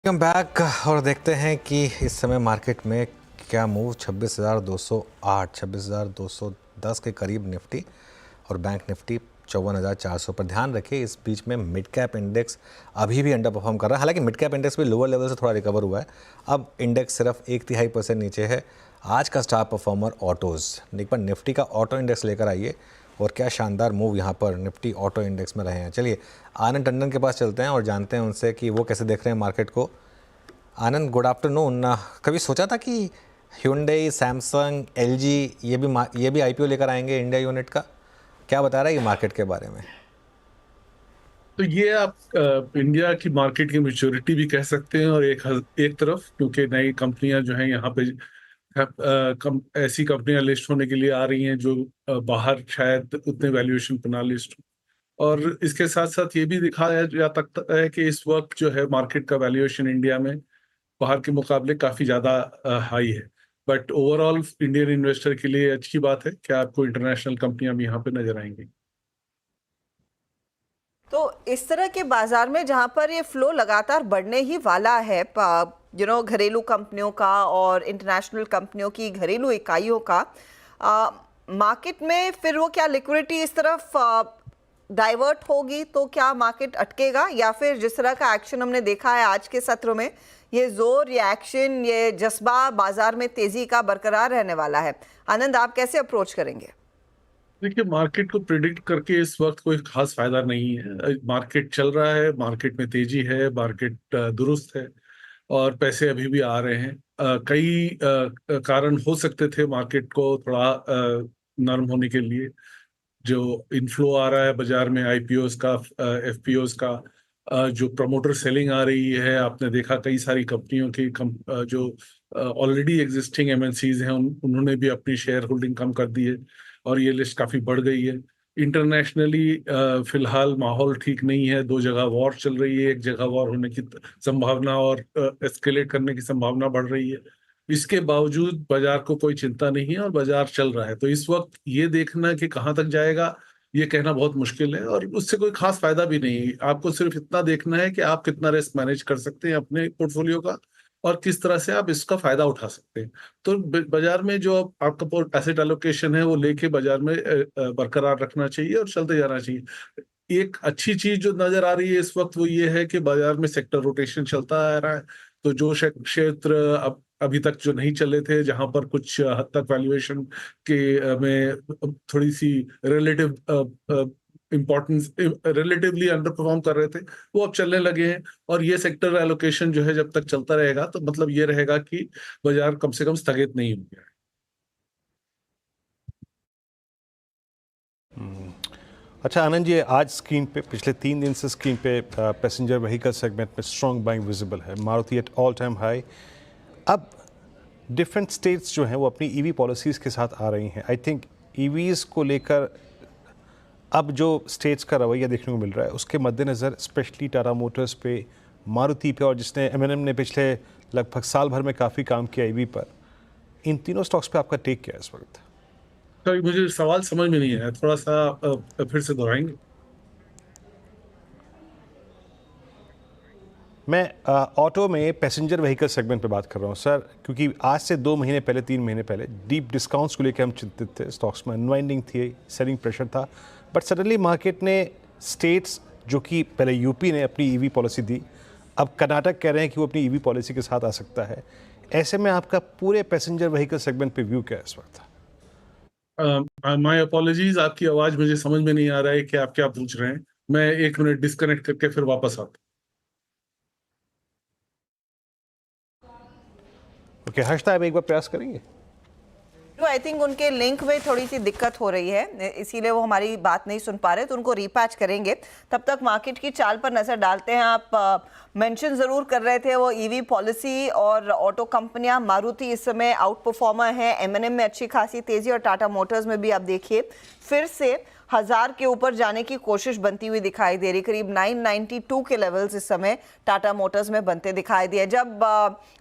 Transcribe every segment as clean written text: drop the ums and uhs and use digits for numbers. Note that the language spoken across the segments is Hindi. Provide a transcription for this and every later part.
वेलकम बैक और देखते हैं कि इस समय मार्केट में क्या मूव 26,208 26,210 के करीब निफ्टी और बैंक निफ्टी 54,400 पर। ध्यान रखिए इस बीच में मिड कैप इंडेक्स अभी भी अंडर परफॉर्म कर रहा है। हालांकि मिड कैप इंडेक्स भी लोअर लेवल से थोड़ा रिकवर हुआ है। अब इंडेक्स सिर्फ 1/3% नीचे है। आज का स्टार परफॉर्मर ऑटोज़, एक बार निफ्टी का ऑटो इंडेक्स लेकर आइए और क्या शानदार मूव यहाँ पर निफ्टी ऑटो इंडेक्स में रहे हैं। चलिए आनंद टंडन के पास चलते हैं और जानते हैं उनसे कि वो कैसे देख रहे हैं मार्केट को। आनंद, गुड आफ्टरनून। कभी सोचा था कि Hyundai, सैमसंग, LG ये भी आईपीओ लेकर आएंगे इंडिया यूनिट का? क्या बता रहा है ये मार्केट के बारे में? तो ये आप इंडिया की मार्केट की मैच्योरिटी भी कह सकते हैं, और एक तरफ क्योंकि नई कंपनियां जो हैं यहाँ पे ऐसी कंपनियां लिस्ट होने के लिए आ रही हैं जो बाहर शायद उतने वैल्यूएशन पर ना लिस्ट हो। और इसके साथ साथ ये भी दिखाया जा सकता है कि इस वक्त जो है मार्केट का वैल्यूएशन इंडिया में बाहर के मुकाबले काफी ज्यादा हाई है। बट ओवरऑल इंडियन इन्वेस्टर के लिए अच्छी बात है कि आपको इंटरनेशनल कंपनियां भी यहाँ पे नजर आएंगी। तो इस तरह के बाजार में जहां पर ये फ्लो लगातार बढ़ने ही वाला है, घरेलू कंपनियों का और इंटरनेशनल कंपनियों की घरेलू इकाइयों का, मार्केट में फिर वो क्या लिक्विडिटी इस तरफ डाइवर्ट होगी तो क्या मार्केट अटकेगा, या फिर जिस तरह का एक्शन हमने देखा है आज के सत्र में, ये जोर, ये एक्शन, ये जज्बा बाजार में तेजी का बरकरार रहने वाला है? आनंद, आप कैसे अप्रोच करेंगे? देखिए, मार्केट को प्रिडिक्ट करके इस वक्त कोई खास फायदा नहीं है। मार्केट चल रहा है, मार्केट में तेजी है, मार्केट दुरुस्त है और पैसे अभी भी आ रहे हैं। कई कारण हो सकते थे मार्केट को थोड़ा नरम होने के लिए। जो इनफ्लो आ रहा है बाजार में आईपीओस का, एफपीओस का, जो प्रमोटर सेलिंग आ रही है, आपने देखा कई सारी कंपनियों की जो ऑलरेडी एग्जिस्टिंग एमएनसीज हैं उन्होंने भी अपनी शेयर होल्डिंग कम कर दी है और ये लिस्ट काफी बढ़ गई है। इंटरनेशनली फिलहाल माहौल ठीक नहीं है। दो जगह वॉर चल रही है, एक जगह वॉर होने की संभावना और एस्केलेट करने की संभावना बढ़ रही है। इसके बावजूद बाजार को कोई चिंता नहीं है और बाजार चल रहा है। तो इस वक्त ये देखना कि कहाँ तक जाएगा ये कहना बहुत मुश्किल है, और उससे कोई खास फायदा भी नहीं है। आपको सिर्फ इतना देखना है कि आप कितना रिस्क मैनेज कर सकते हैं अपने पोर्टफोलियो का और किस तरह से आप इसका फायदा उठा सकते हैं। तो बाजार में जो आपका एसेट एलोकेशन है वो लेके बाजार में बरकरार रखना चाहिए और चलते जाना चाहिए। एक अच्छी चीज जो नजर आ रही है इस वक्त वो ये है कि बाजार में सेक्टर रोटेशन चलता आ रहा है। तो जो क्षेत्र अब अभी तक जो नहीं चले थे, जहां पर कुछ हद तक वैल्यूएशन के में थोड़ी सी relative importance, relatively underperform कर रहे थे, वो अब चलने लगे हैं। और ये सेक्टर एलोकेशन जो है जब तक चलता रहेगा तो मतलब ये रहेगा कि बाजार कम से कम स्थगित नहीं हो गया है। अच्छा आनंद जी, आज स्क्रीन पे पिछले 3 दिन से स्क्रीन पे पैसेंजर व्हीकल सेगमेंट में स्ट्रॉन्ग बाइंग विजिबल है। Maruti at all time high. अब डिफरेंट स्टेट्स जो हैं वो अपनी ईवी पॉलिसीज़ के साथ आ रही हैं। आई थिंक ईवीज़ को लेकर अब जो स्टेट्स का रवैया देखने को मिल रहा है उसके मद्देनज़र स्पेशली टाटा मोटर्स पे, मारुति पे, और जिसने एमएनएम ने पिछले लगभग साल भर में काफ़ी काम किया ईवी पर, इन तीनों स्टॉक्स पे आपका टेक क्या है इस वक्त? तो मुझे सवाल समझ में नहीं आया, थोड़ा सा फिर से दोहराएंगे? मैं ऑटो में पैसेंजर व्हीकल सेगमेंट पे बात कर रहा हूँ सर, क्योंकि आज से 2 महीने पहले, 3 महीने पहले डीप डिस्काउंट्स को लेकर हम चिंतित थे। स्टॉक्स में अनवाइंडिंग थी, सेलिंग प्रेशर था, बट सडनली मार्केट ने स्टेट्स, जो कि पहले यूपी ने अपनी ईवी पॉलिसी दी, अब कर्नाटक कह रहे हैं कि वो अपनी ईवी पॉलिसी के साथ आ सकता है। ऐसे में आपका पूरे पैसेंजर व्हीकल सेगमेंट पे व्यू क्या है इस वक्त? माय अपॉलॉजीज, आपकी आवाज मुझे समझ में नहीं आ रहा है कि आप क्या पूछ रहे हैं। मैं 1 मिनट डिस्कनेक्ट करके फिर वापस आता ओके, हर्षदा आप एक बार प्रयास करेंगे? आई थिंक उनके लिंक में थोड़ी सी दिक्कत हो रही है, इसीलिए वो हमारी बात नहीं सुन पा रहे, तो उनको रीपैच करेंगे। तब तक मार्केट की चाल पर नजर डालते हैं। आप मेंशन जरूर कर रहे थे वो ईवी पॉलिसी और ऑटो कंपनियां। मारुति इस समय आउट परफॉर्मर है, एमएनएम में अच्छी खासी तेजी, और टाटा मोटर्स में भी आप देखिए फिर से 1000 के ऊपर जाने की कोशिश बनती हुई दिखाई दे रही। करीब 992 के लेवल्स इस समय टाटा मोटर्स में बनते दिखाई दिए। जब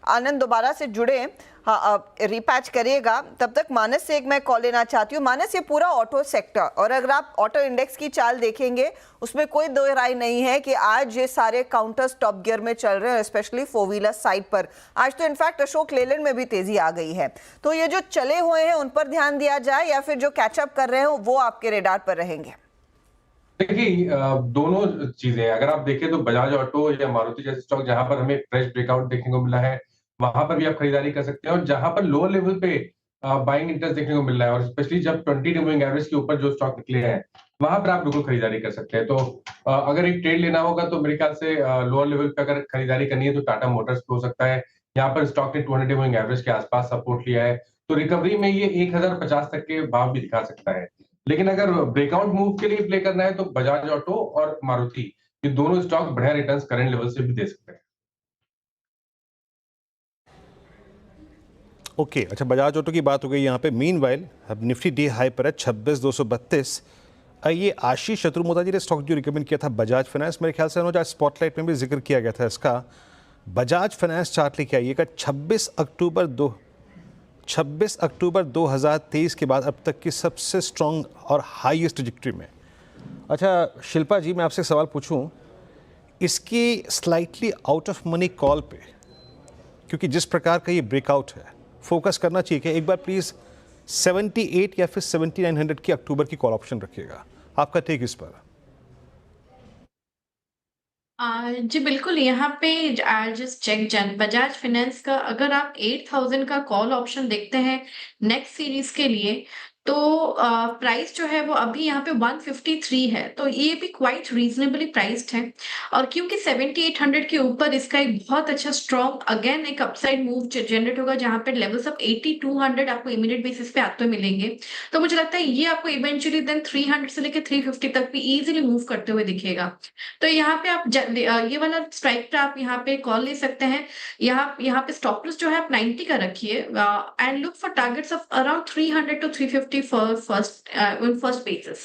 आनंद दोबारा से जुड़े हाँ, आप रिपैच करिएगा। तब तक मानस से एक मैं कॉल लेना चाहती हूँ। मानस, ये पूरा ऑटो सेक्टर, और अगर आप ऑटो इंडेक्स की चाल देखेंगे उसमें कोई दो राय नहीं है कि आज ये सारे काउंटर्स टॉप गियर में चल रहे हैं, स्पेशली फोर व्हीलर साइड पर। आज तो इनफैक्ट अशोक लेलैंड में भी तेजी आ गई है। तो ये जो चले हुए हैं उन पर ध्यान दिया जाए या फिर जो कैचअप कर रहे हैं वो आपके रेडार पर रहेंगे? देखिए, दोनों चीजें हैं। अगर आप देखें तो बजाज ऑटो या मारुति जैसे स्टॉक जहां पर हमें फ्रेश ब्रेकआउट देखने को मिला है, वहां पर भी आप खरीदारी कर सकते हैं। और जहां पर लोअर लेवल पे बाइंग इंटरेस्ट देखने को मिल रहा है, और स्पेशली जब 20 मूविंग एवरेज के ऊपर जो स्टॉक निकले हैं, वहां पर आप बिल्कुल खरीदारी कर सकते हैं। तो अगर एक ट्रेड लेना होगा तो मेरे ख्याल से लोअर लेवल पे अगर खरीदारी करनी है तो टाटा मोटर्स पे हो सकता है। यहाँ पर स्टॉक ने 200 मूविंग एवरेज के आसपास सपोर्ट लिया है, तो रिकवरी में ये 1050 तक के भाव भी दिखा सकता है। लेकिन अगर ब्रेकआउट मूव के लिए प्ले करना है तो बजाज ऑटो और मारुति, ये दोनों स्टॉक बढ़िया रिटर्न्स करंट लेवल से भी दे सकते हैं। ओके, अच्छा, बजाज ऑटो की बात हो गई यहाँ पे। मीनवाइल अब निफ्टी डे हाई पर है 26,232। ये आशीष शत्रुमोता जी ने स्टॉक जो रिकमेंड किया था बजाज फाइनेंस, मेरे ख्याल से आज स्पॉटलाइट में भी जिक्र किया गया था इसका। बजाज फाइनेंस चार्ट लेके आइएगा। 26 अक्टूबर 2023 के बाद अब तक की सबसे स्ट्रॉन्ग और हाईएस्ट ट्रैजेक्टरी में। अच्छा शिल्पा जी, मैं आपसे सवाल पूछूं, इसकी slightly out of money call पे, क्योंकि जिस प्रकार का ये ब्रेकआउट है, फोकस करना चाहिए कि एक बार प्लीज़ 78 या फिर 7900 की अक्टूबर की कॉल ऑप्शन रखिएगा। आपका टेक इस पर? जी बिल्कुल, यहाँ पे I just check Bajaj Finance का अगर आप 8000 का कॉल ऑप्शन देखते हैं नेक्स्ट सीरीज के लिए, तो प्राइस जो है वो अभी यहाँ पे 153 है, तो ये भी क्वाइट रीजनेबली प्राइस्ड है। और क्योंकि 7800 के ऊपर इसका एक बहुत अच्छा स्ट्रॉन्ग अगेन एक अपसाइड मूव जनरेट होगा, जहाँ पे लेवल्स ऑफ 8200 आपको इमीडिएट बेसिस पे आते हुए मिलेंगे। तो मुझे लगता है ये आपको इवेंचुअली देन 300 से लेकर 350 तक भी इजीली मूव करते हुए दिखेगा। तो यहाँ पे आप ये वाला स्ट्राइक पे आप यहाँ पे कॉल ले सकते हैं। यहाँ पे स्टॉप लॉस जो है आप 90 का रखिए and look for targets of around 300 to 350 for first basis.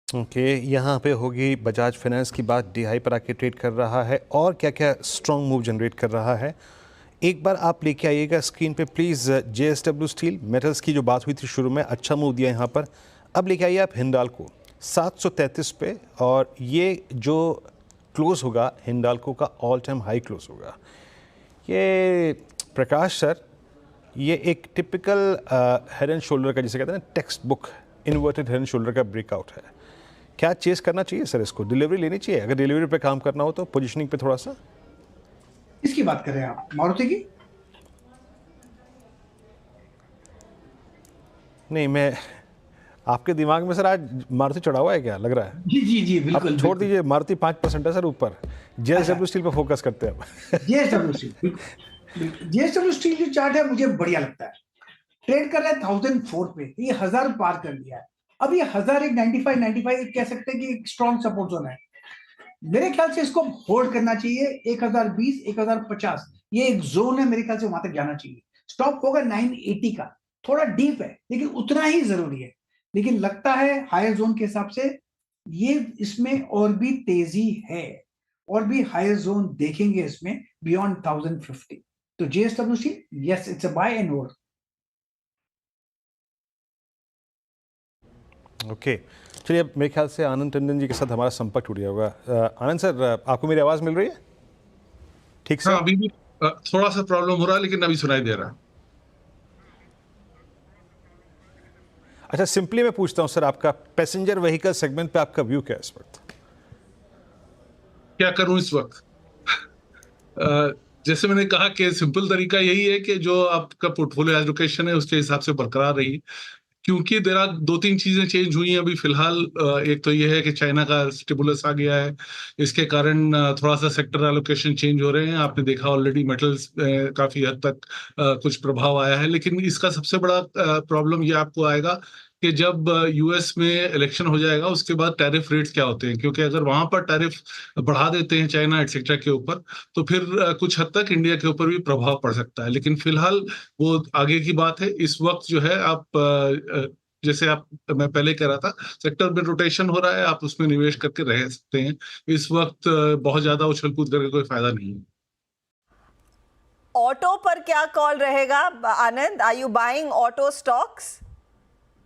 Okay, यहाँ पे होगी बजाज फाइनेंस की बात। डी हाई पर आके ट्रेड कर रहा है और क्या क्या स्ट्रॉन्ग मूव जनरेट कर रहा है, एक बार आप लेके आइएगा स्क्रीन पे प्लीज़। JSW स्टील मेटल्स की जो बात हुई थी शुरू में, अच्छा मूव दिया यहाँ पर। अब लेके आइए आप हिंडाल्को 733 पे, और ये जो क्लोज होगा हिंडाल्को का ऑल टाइम हाई क्लोज होगा। ये प्रकाश सर, ये एक टिपिकल हेड एंड शोल्डर का, जिसे कहते हैं ना text book inverted head and shoulder का ब्रेकआउट है। क्या चेस करना चाहिए सर इसको? डिलीवरी लेनी चाहिए? अगर डिलीवरी पे काम करना हो तो पोजीशनिंग पे थोड़ा सा। किसकी बात कर रहे हैं आप? मारुति की? नहीं, मैं आपके दिमाग में सर आज मारुति चढ़ा हुआ है क्या लग रहा है? जी जी जी बिल्कुल। अब छोड़ दीजिए, मारुति 5% है सर ऊपर। JSW स्टील पे फोकस करते हैं अब। JSW स्टील, JSW स्टील जो चार्ट है मुझे बढ़िया लगता है। ट्रेड कर रहा है 1004 पे, ये 1000 पार कर लिया है। अब ये 1000 एक 95 कह सकते हैं कि एक स्ट्रॉन्ग सपोर्ट जोन है। मेरे ख्याल से इसको होल्ड करना चाहिए। 1020 1050 ये एक जोन है, मेरे ख्याल से वहां तक जाना चाहिए। स्टॉप होगा 980 का, थोड़ा डीप है लेकिन उतना ही जरूरी है। लेकिन लगता है हायर जोन के हिसाब से ये इसमें और भी तेजी है, और भी हायर जोन देखेंगे इसमें बियॉन्ड 1050। तो JSW Steel, yes it's a buy and hold. Okay, चलिए अब मेरे ख्याल से आनंद टंडन जी के साथ हमारा संपर्क टूट गया होगा। आनंद सर, आपको मेरी आवाज़ मिल रही है ठीक से? हाँ, अभी भी थोड़ा सा प्रॉब्लम हो रहा है लेकिन अभी सुनाई दे रहा है। अच्छा, सिंपली मैं पूछता हूं सर, आपका पैसेंजर व्हीकल सेगमेंट पे आपका व्यू क्या है इस वक्त? क्या करूं इस वक्त? जैसे मैंने कहा कि सिंपल तरीका यही है कि जो आपका पोर्टफोलियो एलोकेशन है उसके हिसाब से बरकरार रही, क्योंकि देरा 2-3 चीजें चेंज हुई हैं अभी फिलहाल। एक तो ये है कि चाइना का स्टिमुलस आ गया है, इसके कारण थोड़ा सा सेक्टर एलोकेशन चेंज हो रहे हैं। आपने देखा ऑलरेडी मेटल्स काफी हद तक कुछ प्रभाव आया है, लेकिन इसका सबसे बड़ा प्रॉब्लम ये आपको आएगा कि जब यूएस में इलेक्शन हो जाएगा उसके बाद टैरिफ रेट्स क्या होते हैं, क्योंकि अगर वहां पर टैरिफ बढ़ा देते हैं चाइना एटसेट्रा के ऊपर, तो फिर कुछ हद तक इंडिया के ऊपर भी प्रभाव पड़ सकता है। लेकिन फिलहाल वो आगे की बात है। इस वक्त जो है आप जैसे आप मैं पहले कह रहा था सेक्टर में रोटेशन हो रहा है, आप उसमें निवेश करके रह सकते हैं। इस वक्त बहुत ज्यादा उछल कूद करके कोई फायदा नहीं है। ऑटो पर क्या कॉल रहेगा Anand? Are you buying auto stocks?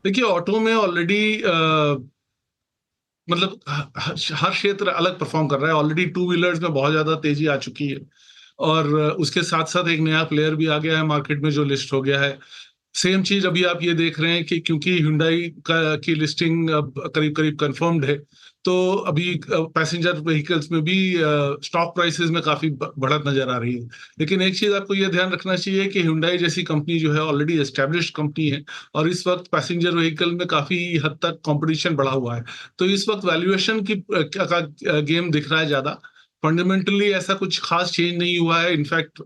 देखिए ऑटो में ऑलरेडी मतलब हर क्षेत्र अलग परफॉर्म कर रहा है। ऑलरेडी टू व्हीलर्स में बहुत ज्यादा तेजी आ चुकी है और उसके साथ साथ एक नया प्लेयर भी आ गया है मार्केट में जो लिस्ट हो गया है। सेम चीज अभी आप ये देख रहे हैं कि क्योंकि Hyundai की लिस्टिंग अब करीब करीब कंफर्म्ड है, तो अभी पैसेंजर व्हीकल्स में भी स्टॉक प्राइसेस में काफी बढ़त नजर आ रही है। लेकिन एक चीज आपको ये ध्यान रखना चाहिए कि Hyundai जैसी कंपनी जो है ऑलरेडी एस्टेब्लिश्ड कंपनी है और इस वक्त पैसेंजर व्हीकल में काफी हद तक कंपटीशन बढ़ा हुआ है। तो इस वक्त वैल्यूएशन की का गेम दिख रहा है ज्यादा। फंडामेंटली ऐसा कुछ खास चेंज नहीं हुआ है। इनफैक्ट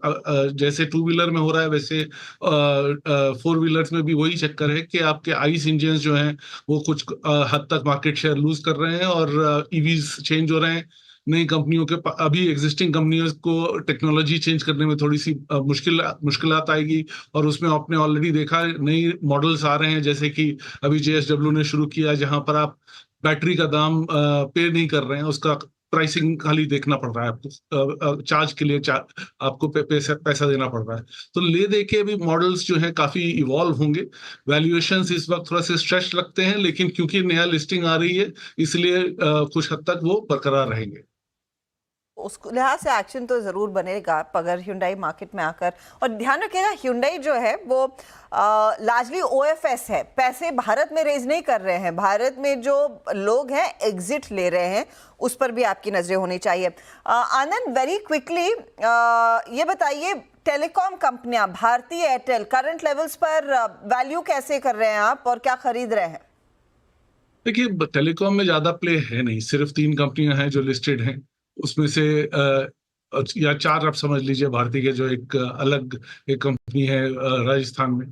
जैसे टू व्हीलर में हो रहा है वैसे फोर व्हीलर्स में भी वही चक्कर है कि आपके आइस इंजन जो हैं वो कुछ हद तक मार्केट शेयर लूज कर रहे हैं और ईवीज चेंज हो रहे हैं। नई कंपनियों के अभी एग्जिस्टिंग कंपनियों को टेक्नोलॉजी चेंज करने में थोड़ी सी मुश्किलात आएगी और उसमें आपने ऑलरेडी देखा नई मॉडल्स आ रहे हैं, जैसे कि अभी JSW ने शुरू किया जहां पर आप बैटरी का दाम पे नहीं कर रहे हैं, उसका प्राइसिंग खाली देखना पड़ रहा है आपको। चार्ज के लिए आपको पैसा देना पड़ रहा है। तो ले दे के अभी मॉडल्स जो हैं काफी इवॉल्व होंगे। वैल्यूएशंस इस वक्त थोड़ा से स्ट्रेच लगते हैं, लेकिन क्योंकि नया लिस्टिंग आ रही है इसलिए कुछ हद तक वो बरकरार रहेंगे। उस लिहाज से एक्शन तो जरूर बनेगा अगर Hyundai मार्केट में आकर। और ध्यान रखिएगा Hyundai जो है वो लार्जली OFS है, पैसे भारत में रेज नहीं कर रहे हैं। भारत में जो लोग हैं एग्जिट ले रहे हैं, उस पर भी आपकी नजरें होनी चाहिए। आनंद, वेरी क्विकली ये बताइए, टेलीकॉम कंपनियां भारती एयरटेल करंट लेवल्स पर वैल्यू कैसे कर रहे हैं आप और क्या खरीद रहे हैं? देखिए टेलीकॉम में ज्यादा प्ले है नहीं, सिर्फ 3 कंपनियां हैं जो लिस्टेड हैं। उसमें से या 4 आप समझ लीजिए भारती के जो एक अलग एक कंपनी है राजस्थान में।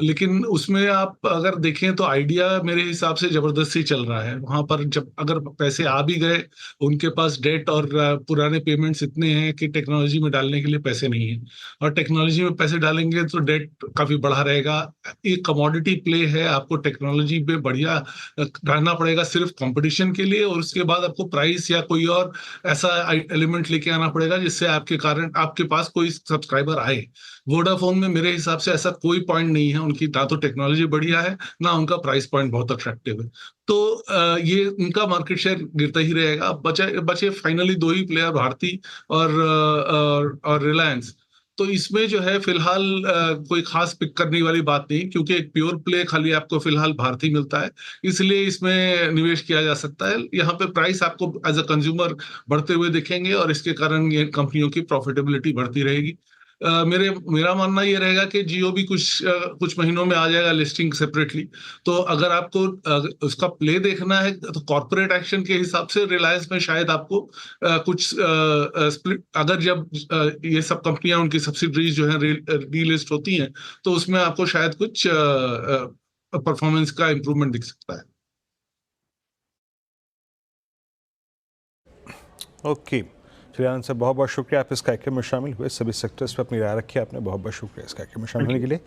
लेकिन उसमें आप अगर देखें तो आइडिया मेरे हिसाब से जबरदस्ती चल रहा है वहां पर। जब अगर पैसे आ भी गए, उनके पास डेट और पुराने पेमेंट्स इतने हैं कि टेक्नोलॉजी में डालने के लिए पैसे नहीं है, और टेक्नोलॉजी में पैसे डालेंगे तो डेट काफी बढ़ा रहेगा। एक कमोडिटी प्ले है, आपको टेक्नोलॉजी पे बढ़िया रहना पड़ेगा सिर्फ कंपटीशन के लिए, और उसके बाद आपको प्राइस या कोई और ऐसा एलिमेंट लेके आना पड़ेगा जिससे आपके कारण आपके पास कोई सब्सक्राइबर आए। वोडाफोन में मेरे हिसाब से ऐसा कोई पॉइंट नहीं है, उनकी ना तो टेक्नोलॉजी बढ़िया है ना उनका प्राइस पॉइंट बहुत अट्रैक्टिव है। तो ये उनका मार्केट शेयर गिरता ही रहेगा। बचे फाइनली 2 ही प्लेयर, भारती और रिलायंस। तो इसमें जो है फिलहाल कोई खास पिक करने वाली बात नहीं, क्योंकि एक प्योर प्ले खाली आपको फिलहाल भारती मिलता है, इसलिए इसमें निवेश किया जा सकता है। यहाँ पे प्राइस आपको एज अ कंज्यूमर बढ़ते हुए दिखेंगे और इसके कारण ये कंपनियों की प्रॉफिटेबिलिटी बढ़ती रहेगी। मेरा मानना ये रहेगा कि जियो भी कुछ महीनों में आ जाएगा लिस्टिंग सेपरेटली। तो अगर आपको उसका प्ले देखना है तो कॉर्पोरेट एक्शन के हिसाब से रिलायंस में शायद आपको कुछ स्प्लिट, अगर जब ये सब कंपनियां उनकी सब्सिडरीज जो है रीलिस्ट होती हैं तो उसमें आपको शायद कुछ परफॉर्मेंस का इंप्रूवमेंट दिख सकता है। ओके, चलिए आनंद साहब, बहुत बहुत शुक्रिया आप इस कार्यक्रम में शामिल हुए। सभी सेक्टर्स पर अपनी राय रखी आपने, बहुत बहुत शुक्रिया इस कार्यक्रम में शामिल होने के लिए।